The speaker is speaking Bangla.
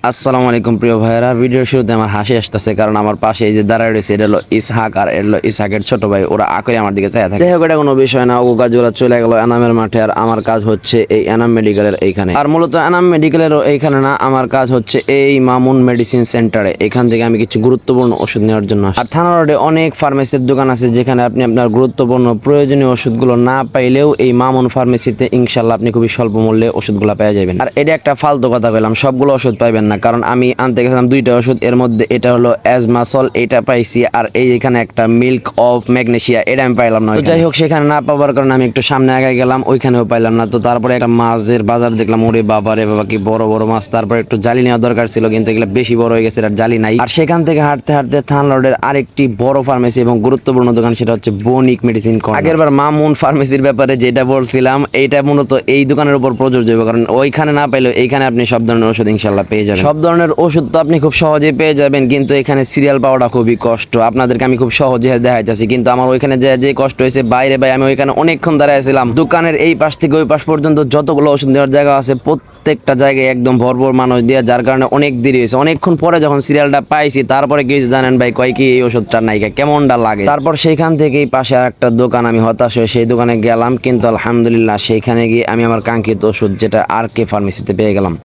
আসসালামু আলাইকুম প্রিয় ভাইয়েরা, ভিডিওর শুরুতে আমার হাসি আসতেছে কারণ আমার পাশে এই যে দাঁড়ায় রয়েছে এটা হলো ইসহাক আর এটা হলো ইসহাকের ছোট ভাই। ওরা আকরে আমার দিকে চায় থাকে। যাই হোক, এটা কোনো বিষয় না। ও কাজ ওরা চলে গেল এনামের মাঠে, আর আমার কাজ হচ্ছে এই এনাম মেডিকেলের এইখানে। আর মূলত এনাম মেডিকেলেরও এইখানে না, আমার কাজ হচ্ছে এই মামুন মেডিসিন সেন্টারে। এখান থেকে আমি কিছু গুরুত্বপূর্ণ ওষুধ নেওয়ার জন্য আসি। আর থানা রোডে অনেক ফার্মেসির দোকান আছে যেখানে আপনি আপনার গুরুত্বপূর্ণ প্রয়োজনীয় ওষুধগুলো না পাইলেও এই মামুন ফার্মেসিতে ইনশাল্লাহ আপনি খুবই স্বল্প মূল্যে ওষুধগুলো পেয়ে যাবেন। আর এটা একটা ফালতু কথা বললাম, সবগুলো ওষুধ পাইবেন না, কারণ আমি আনতে গেছিলাম দুইটা ওষুধ। এর মধ্যে এটা হলো অ্যাজমাসল, এটা পাইছি, আর এই এখানে একটা মিল্ক অফ ম্যাগনেসিয়া, এটা আমি পাইলাম না। তো যাই হোক, সেখানে না পাওয়ার কারণে আমি একটু সামনে আগে গেলাম, ওইখানেও পাইলাম না। তো তারপরে একটা মাছের বাজার দেখলাম, ওরে বাবা রে বাবা কি বড় বড় মাছ। তারপরে একটু জালি নেওয়া দরকার ছিল, কিন্তু এগুলো বেশি বড় হয়ে গেছে, আর জালি নাই। আর সেখান থেকে হাঁটতে হাঁটতে থান রোডের আরেকটি বড় ফার্মেসি এবং গুরুত্বপূর্ণ দোকান, সেটা হচ্ছে বণিক মেডিসিন কর্নার। আগের বার মামুন ফার্মেসির ব্যাপারে যেটা বলছিলাম, এইটা মূলত এই দোকানের উপর প্রযোজ্য হবে, কারণ ওইখানে না পাইলেও এইখানে আপনি সব ধরনের ওষুধ ইনশাল্লাহ পেয়ে যাবেন। সব ধরনের ওষুধ তো আপনি খুব সহজে পেয়ে যাবেন, কিন্তু এখানে সিরিয়াল পাওয়াটা খুবই কষ্ট। আপনাদেরকে আমি খুব সহজে দেখাইতেছি, কিন্তু আমার ওইখানে যে কষ্ট হয়েছে বাইরে ভাই, আমি ওইখানে অনেকক্ষণ দাঁড়াইছিলাম। দোকানের এই পাশ থেকে ওই পাশ পর্যন্ত যতগুলো ওষুধ দেওয়ার জায়গা আছে প্রত্যেকটা জায়গায় একদম ভরপুর মানুষ দিয়ে, যার কারণে অনেক দেরি হয়েছে। অনেকক্ষণ পরে যখন সিরিয়ালটা পাইছি, তারপরে কি জানেন ভাই, কয় কি এই ওষুধটা নাই, কেমনটা লাগে। তারপর সেইখান থেকেই পাশে আর একটা দোকান, আমি হতাশ হয়ে সেই দোকানে গেলাম, কিন্তু আলহামদুলিল্লাহ সেইখানে গিয়ে আমি আমার কাঙ্ক্ষিত ওষুধ যেটা আর কে ফার্মেসিতে পেয়ে গেলাম।